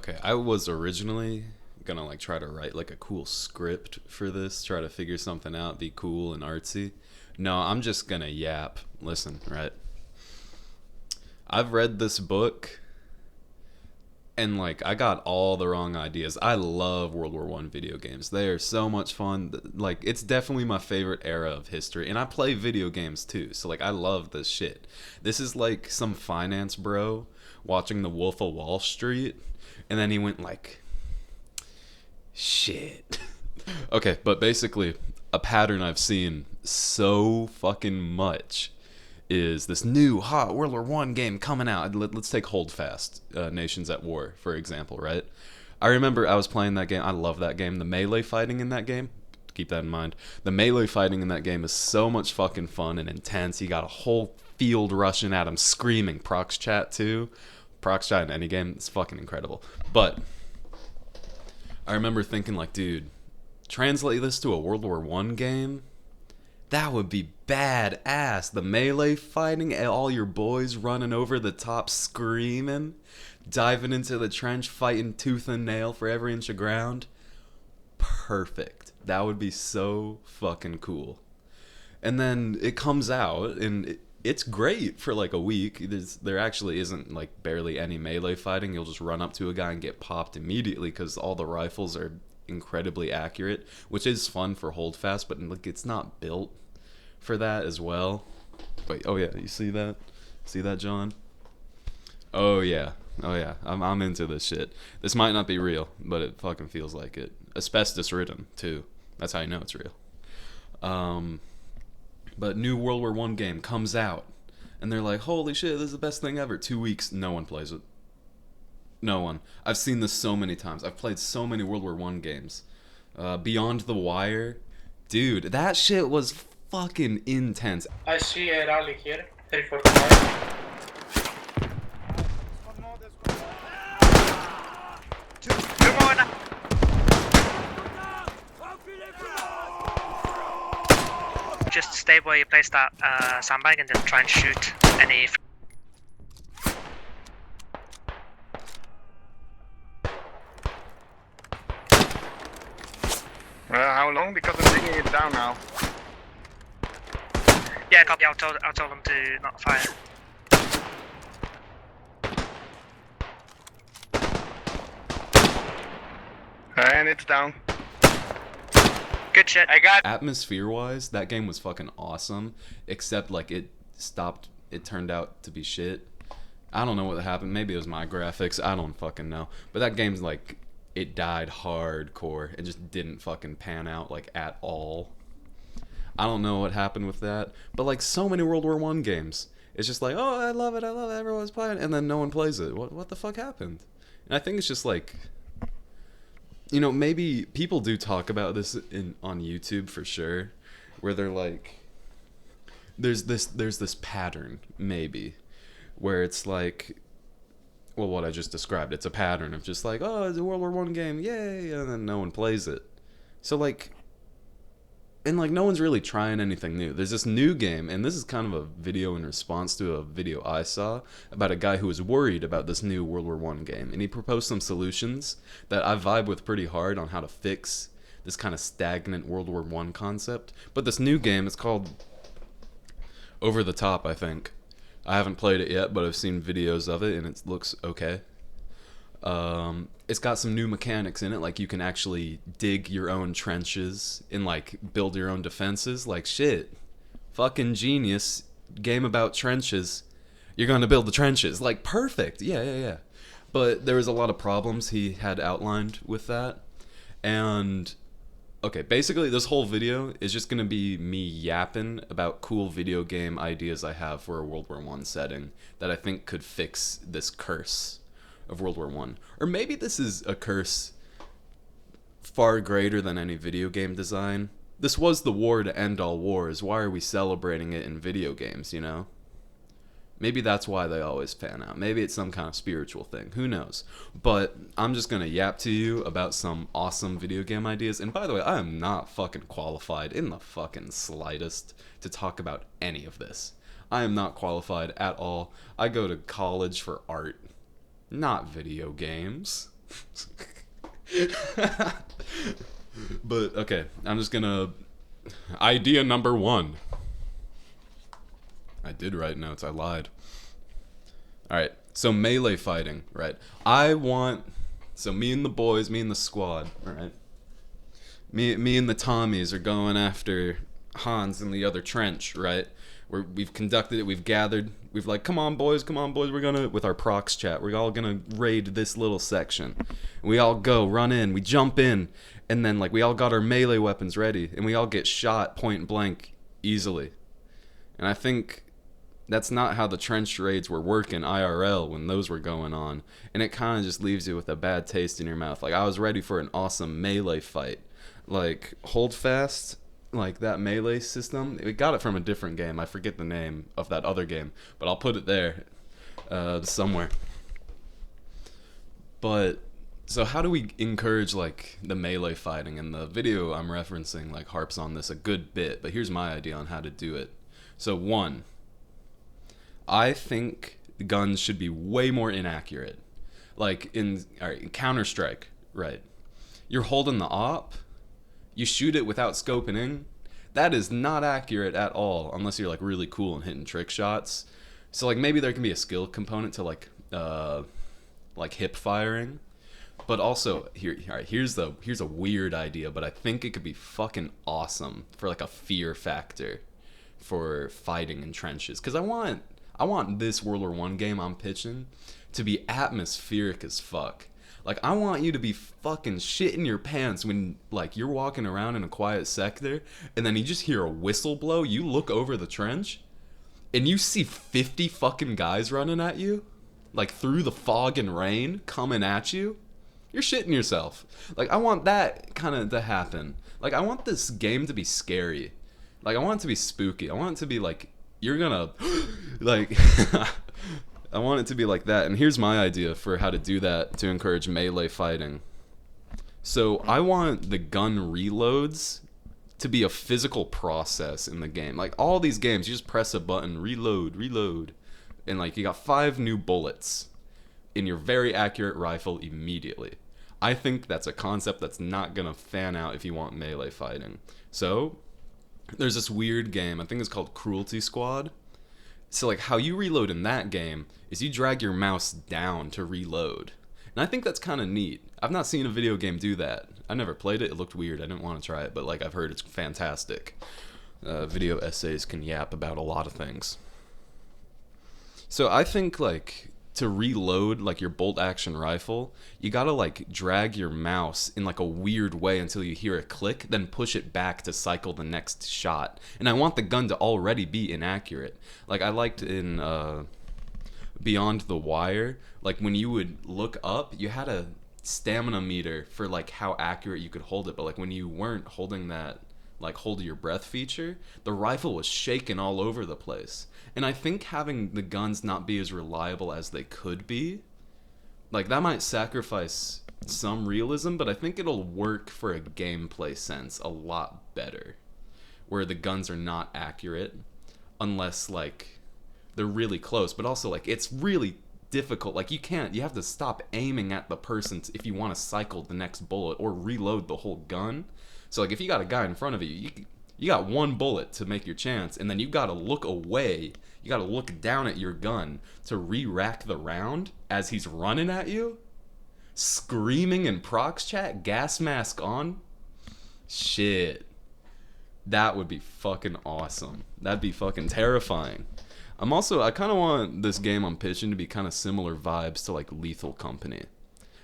Okay, I was originally gonna like try to write like a cool script for this, try to figure something out, be cool and artsy. No, I'm just gonna yap. Listen, right? I've read this book and like I got all the wrong ideas. I love World War One video games. They are so much fun. Like it's definitely my favorite era of history, and I play video games too. So like I love this shit. This is like some finance bro watching The Wolf of Wall Street, and then he went like, shit. Okay, but basically, a pattern I've seen so fucking much is this new hot World War One game coming out. Let's take Holdfast, Nations at War, for example, right? I remember I was playing that game. I love that game. The melee fighting in that game, keep that in mind. The melee fighting in that game is so much fucking fun and intense. You got a whole field rushing at him, screaming. Prox chat too. Prox chat in any game, it's fucking incredible. But I remember thinking like, dude, translate this to a World War One game. That would be badass. The melee fighting, all your boys running over the top screaming, diving into the trench, fighting tooth and nail for every inch of ground. Perfect. That would be so fucking cool. And then it comes out, and it's great for like a week. There actually isn't like barely any melee fighting. You'll just run up to a guy and get popped immediately because all the rifles are incredibly accurate, which is fun for Holdfast, but like it's not built for that as well. Wait, oh yeah, you see that? See that, John? Oh yeah, oh yeah. I'm into this shit. This might not be real, but it fucking feels like it. Asbestos ridden too. That's how you know it's real. But new World War One game comes out, and they're like, holy shit, this is the best thing ever. 2 weeks, no one plays it. No one. I've seen this so many times. I've played so many World War One games. Beyond the Wire, dude, that shit was fucking intense. I see a rally here, 345. Just stay where you place that sandbag and then try and shoot any. How long? Because I'm digging it down now. Yeah, copy. I'll tell them to not fire. And it's down. Good shit. I got. Atmosphere-wise, that game was fucking awesome, except like it stopped. It turned out to be shit. I don't know what happened. Maybe it was my graphics. I don't fucking know. But that game's like, it died hardcore. It just didn't fucking pan out like at all. I don't know what happened with that, but like so many World War One games, it's just like, oh, I love it, everyone's playing it, and then no one plays it. What the fuck happened? And I think it's just like, you know, maybe people do talk about this on YouTube for sure, where they're like, there's this pattern maybe, where it's like, well, what I just described, it's a pattern of just like, oh, it's a World War One game, yay, and then no one plays it. So like. And like no one's really trying anything new. There's this new game, and this is kind of a video in response to a video I saw about a guy who was worried about this new World War One game, and he proposed some solutions that I vibe with pretty hard on how to fix this kind of stagnant World War One concept. But this new game, it's called Over the Top, I think. I haven't played it yet, but I've seen videos of it, and it looks okay. It's got some new mechanics in it, like you can actually dig your own trenches and like build your own defenses. Like shit, fucking genius game about trenches. You're gonna build the trenches, like perfect. Yeah. But there was a lot of problems he had outlined with that, and okay, basically this whole video is just gonna be me yapping about cool video game ideas I have for a World War One setting that I think could fix this curse of World War One. Or maybe this is a curse far greater than any video game design. This was the war to end all wars. Why are we celebrating it in video games, you know? Maybe that's why they always pan out. Maybe it's some kind of spiritual thing. Who knows? But I'm just gonna yap to you about some awesome video game ideas. And by the way, I am not fucking qualified in the fucking slightest to talk about any of this. I am not qualified at all. I go to college for art, not video games. But okay, I'm just gonna idea number 1. I did write notes. I lied. All right. So melee fighting, right? So me and the boys, me and the squad, all right? Me and the Tommies are going after Hans in the other trench, right? We've conducted it, we've gathered, we've like, come on boys, we're gonna, with our prox chat, we're all gonna raid this little section. And we all go, run in, we jump in, and then like we all got our melee weapons ready, and we all get shot point blank easily. And I think that's not how the trench raids were working IRL when those were going on. And it kind of just leaves you with a bad taste in your mouth. Like, I was ready for an awesome melee fight. Like, Hold Fast, like that melee system, we got it from a different game. I forget the name of that other game, but I'll put it there somewhere. But, so how do we encourage, like, the melee fighting? And the video I'm referencing, like, harps on this a good bit, but here's my idea on how to do it. So, 1, I think guns should be way more inaccurate. Like in Counter-Strike, right? You're holding the op, you shoot it without scoping in. That is not accurate at all, unless you're like really cool and hitting trick shots. So like maybe there can be a skill component to like hip firing. But also here's a weird idea, but I think it could be fucking awesome for like a fear factor for fighting in trenches. Because I want this World War I game I'm pitching to be atmospheric as fuck. Like, I want you to be fucking shitting your pants when, like, you're walking around in a quiet sector, and then you just hear a whistle blow, you look over the trench, and you see 50 fucking guys running at you, like, through the fog and rain, coming at you. You're shitting yourself. Like, I want that kind of to happen. Like, I want this game to be scary. Like, I want it to be spooky. I want it to be, like, you're gonna like I want it to be like that. And here's my idea for how to do that to encourage melee fighting. So I want the gun reloads to be a physical process in the game. Like all these games, you just press a button, reload, and like you got 5 new bullets in your very accurate rifle immediately. I think that's a concept that's not gonna fan out if you want melee fighting. So there's this weird game, I think it's called Cruelty Squad. So like how you reload in that game is you drag your mouse down to reload. And I think that's kind of neat. I've not seen a video game do that. I never played it, it looked weird, I didn't want to try it, but like I've heard it's fantastic. Video essays can yap about a lot of things. So I think like to reload like your bolt action rifle, you gotta like drag your mouse in like a weird way until you hear a click, then push it back to cycle the next shot. And I want the gun to already be inaccurate. Like I liked in Beyond the Wire, like when you would look up, you had a stamina meter for like how accurate you could hold it, but like when you weren't holding that like hold your breath feature, the rifle was shaking all over the place. And I think having the guns not be as reliable as they could be, like that might sacrifice some realism, but I think it'll work for a gameplay sense a lot better, where the guns are not accurate unless like they're really close, but also like it's really difficult. Like you have to stop aiming at the person if you want to cycle the next bullet or reload the whole gun. So like if you got a guy in front of you, you got 1 bullet to make your chance, and then you got to look away. You got to look down at your gun to re-rack the round as he's running at you, screaming in prox chat, gas mask on. Shit. That would be fucking awesome. That'd be fucking terrifying. I kind of want this game I'm pitching to be kind of similar vibes to like Lethal Company.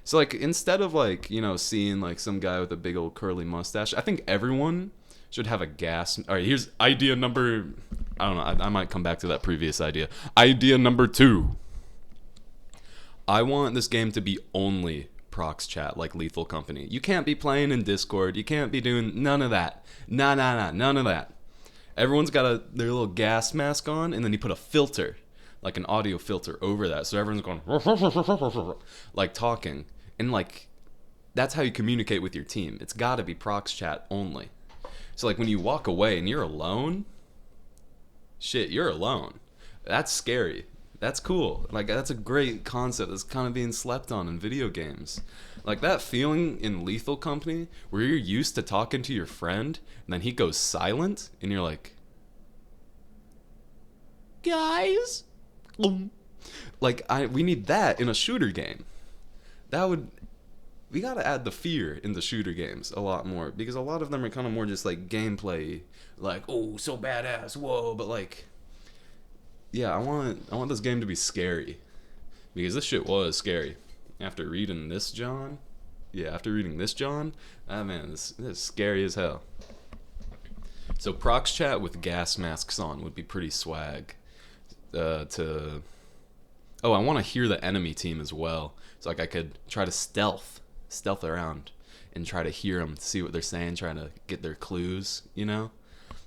So like instead of like, you know, seeing like some guy with a big old curly mustache, I think everyone should have a gas. All right, here's idea number, I don't know, I might come back to that previous idea. Idea number 2. I want this game to be only prox chat like Lethal Company. You can't be playing in Discord. You can't be doing none of that. None of that. Everyone's got their little gas mask on, and then you put a filter, like an audio filter over that, so everyone's going like talking, and like that's how you communicate with your team. It's got to be prox chat only. So like when you walk away and you're alone, shit, you're alone. That's scary. That's cool. Like, that's a great concept that's kind of being slept on in video games. Like, that feeling in Lethal Company where you're used to talking to your friend and then he goes silent and you're like, guys? Like, we need that in a shooter game. We gotta add the fear in the shooter games a lot more, because a lot of them are kind of more just like gameplay, like, oh, so badass, whoa, but like, yeah, I want this game to be scary, because this shit was scary. After reading this, John, man, this is scary as hell. So prox chat with gas masks on would be pretty swag. I want to hear the enemy team as well. So like I could try to stealth around and try to hear them, see what they're saying, trying to get their clues, you know?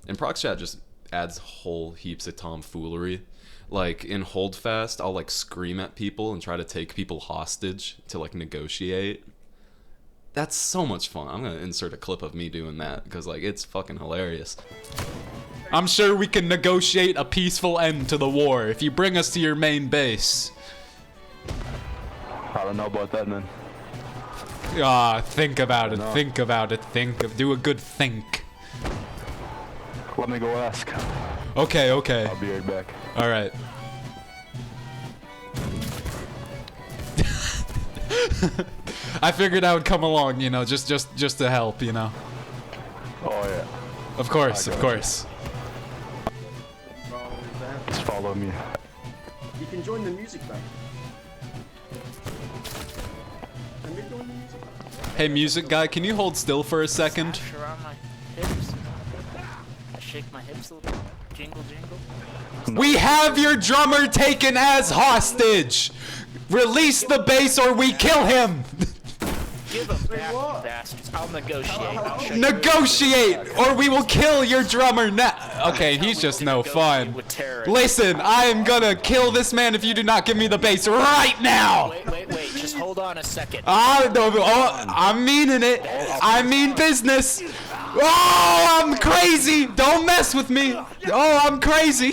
And prox chat just adds whole heaps of tomfoolery. Like in Holdfast, I'll like scream at people and try to take people hostage to like negotiate. That's so much fun. I'm gonna insert a clip of me doing that because like it's fucking hilarious. I'm sure we can negotiate a peaceful end to the war if you bring us to your main base. I don't know about that, man. Think about it. Do a good think. Let me go ask. Okay. I'll be right back. All right. I figured I would come along, you know, just to help, you know. Oh yeah. Of course. Just follow me. You can join the music bank. Can we join the music bank? Hey, music guy, can you hold still for a second? Smash around my hips. I shake my hips a little bit. Jingle, jingle. We have your drummer taken as hostage! Release the bass or we kill him! Give him back, you bastards. I'll negotiate. I'll show you Negotiate, or we will kill your drummer now. Okay, he's just no fun. with terrorists. Listen, I am gonna kill this man if you do not give me the bass right now! Wait. Just hold on a second. I'm meaning it. I mean business. Oh, I'm crazy. Don't mess with me. Oh, I'm crazy.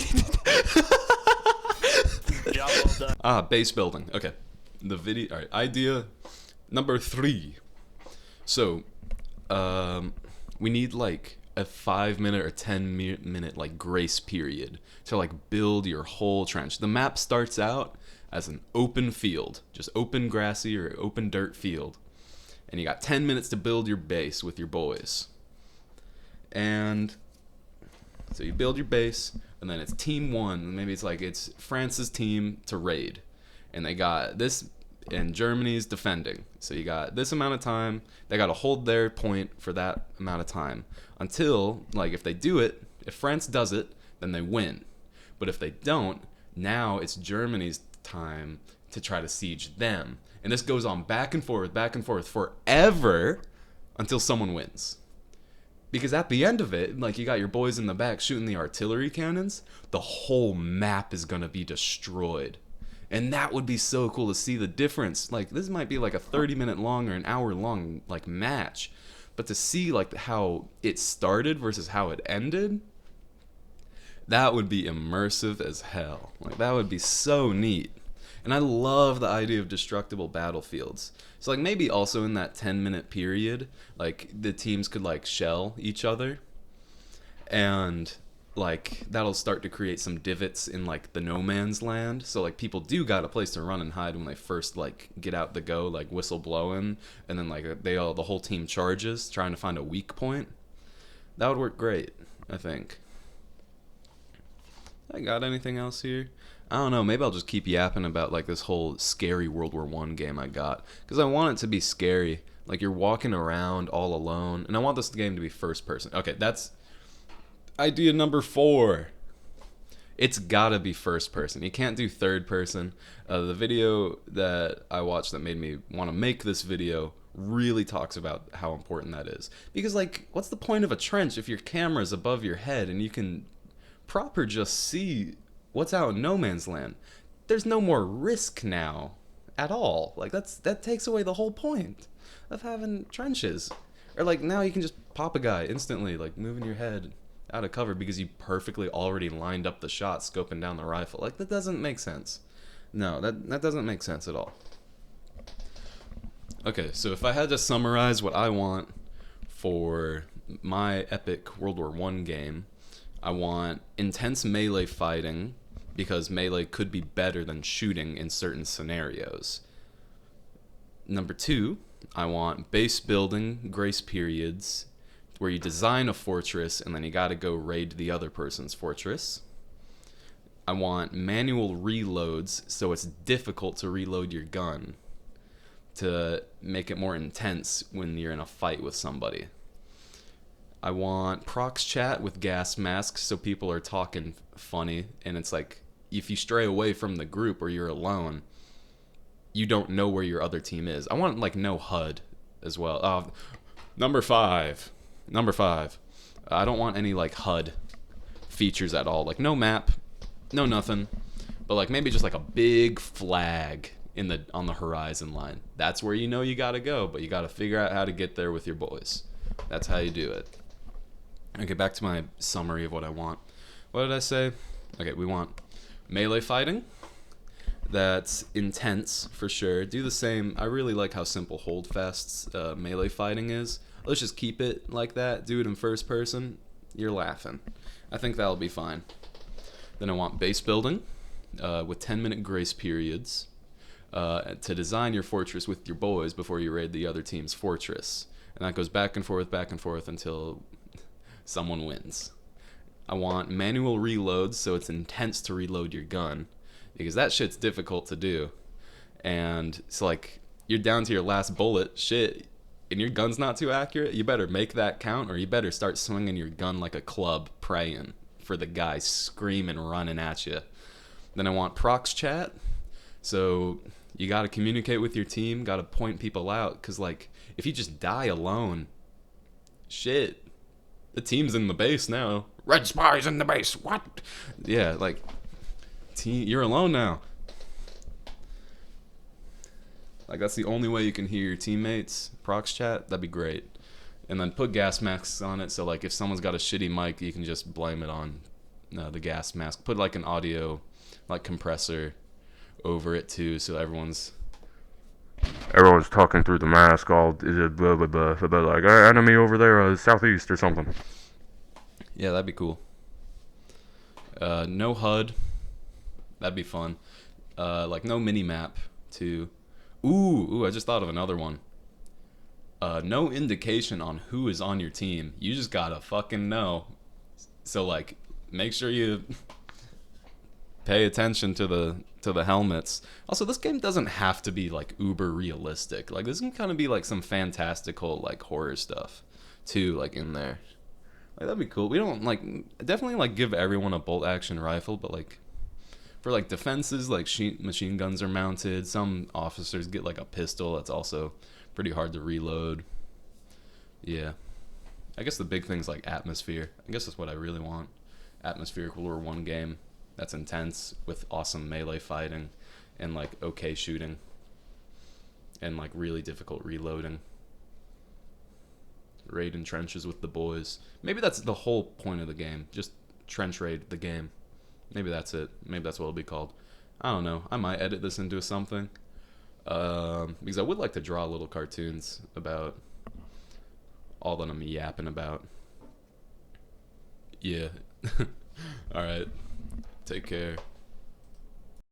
Job well done. Base building. Okay. The video. All right. Idea number 3. So, we need like a 5-minute or 10-minute like grace period to like build your whole trench. The map starts out as an open field, just open grassy or open dirt field, and you got 10 minutes to build your base with your boys. And so you build your base, and then it's team 1. Maybe it's France's team to raid, and they got this, and Germany's defending. So you got this amount of time. They got to hold their point for that amount of time until, like, if they do it, if France does it, then they win. But if they don't, now it's Germany's time to try to siege them. And this goes on back and forth forever until someone wins. Because at the end of it, like, you got your boys in the back shooting the artillery cannons, the whole map is gonna be destroyed. And that would be so cool to see the difference. Like, this might be like a 30-minute long or an hour long like match, but to see like how it started versus how it ended, that would be immersive as hell. Like, that would be so neat. And I love the idea of destructible battlefields. So like maybe also in that 10-minute period, like the teams could like shell each other, and like that'll start to create some divots in like the no man's land. So like people do got a place to run and hide when they first like get out the go, like whistle blowing, and then like the whole team charges trying to find a weak point. That would work great, I think. I got anything else here? I don't know, maybe I'll just keep yapping about like this whole scary World War I game I got, because I want it to be scary. Like, you're walking around all alone, and I want this game to be first person. Okay, that's idea number 4. It's gotta be first person. You can't do third person. The video that I watched that made me want to make this video really talks about how important that is. Because, like, what's the point of a trench if your camera's above your head and you can proper just see what's out in no man's land? There's no more risk now at all. Like, that takes away the whole point of having trenches. Or like, now you can just pop a guy instantly, like moving your head out of cover because you perfectly already lined up the shot, scoping down the rifle. Like, that doesn't make sense. No, that doesn't make sense at all. Okay, so if I had to summarize what I want for my epic World War I game, I want intense melee fighting, because melee could be better than shooting in certain scenarios. Number 2, I want base building, grace periods, where you design a fortress and then you gotta go raid the other person's fortress. I want manual reloads, so it's difficult to reload your gun, to make it more intense when you're in a fight with somebody. I want prox chat with gas masks, so people are talking funny, and it's like, if you stray away from the group or you're alone, you don't know where your other team is. I want, like, no HUD as well. Number 5. I don't want any, like, HUD features at all. Like, no map, no nothing, but like maybe just like a big flag on the horizon line. That's where you know you gotta go, but you gotta figure out how to get there with your boys. That's how you do it. Okay, back to my summary of what I want. What did I say? Okay, we want melee fighting. That's intense for sure. Do the same. I really like how simple Holdfast's melee fighting is. Let's just keep it like that. Do it in first person. You're laughing. I think that'll be fine. Then I want base building with 10-minute grace periods to design your fortress with your boys before you raid the other team's fortress. And that goes back and forth until someone wins. I want manual reloads, so it's intense to reload your gun, because that shit's difficult to do. And it's like, you're down to your last bullet, shit, and your gun's not too accurate, you better make that count, or you better start swinging your gun like a club, praying for the guy screaming, running at you. Then I want prox chat, so you gotta communicate with your team, gotta point people out, because like, if you just die alone, shit, the team's in the base now. Red spies in the base, what? Yeah, like, you're alone now. Like, that's the only way you can hear your teammates. Prox chat, that'd be great. And then put gas masks on it, so like if someone's got a shitty mic, you can just blame it on the gas mask. Put like an audio like compressor over it too, so everyone's talking through the mask, all blah blah blah, about like enemy over there, southeast or something. Yeah, that'd be cool. No HUD, that'd be fun. Like no mini map too. Ooh, I just thought of another one. No indication on who is on your team. You just gotta fucking know. So like, make sure you pay attention to the helmets. Also, this game doesn't have to be like uber realistic. Like, this can kind of be like some fantastical like horror stuff too, like in there. Like, that'd be cool. We don't like definitely like give everyone a bolt action rifle, but like for like defenses, like machine guns are mounted. Some officers get like a pistol. That's also pretty hard to reload. Yeah. I guess the big thing's like atmosphere. I guess that's what I really want. Atmospheric World War I game that's intense with awesome melee fighting and like okay shooting and like really difficult reloading. Raid in trenches with the boys. Maybe that's the whole point of the game. Just trench raid the game. Maybe that's it. Maybe that's what it'll be called. I don't know. I might edit this into something. Because I would like to draw little cartoons about all that I'm yapping about. Yeah. Alright. Take care.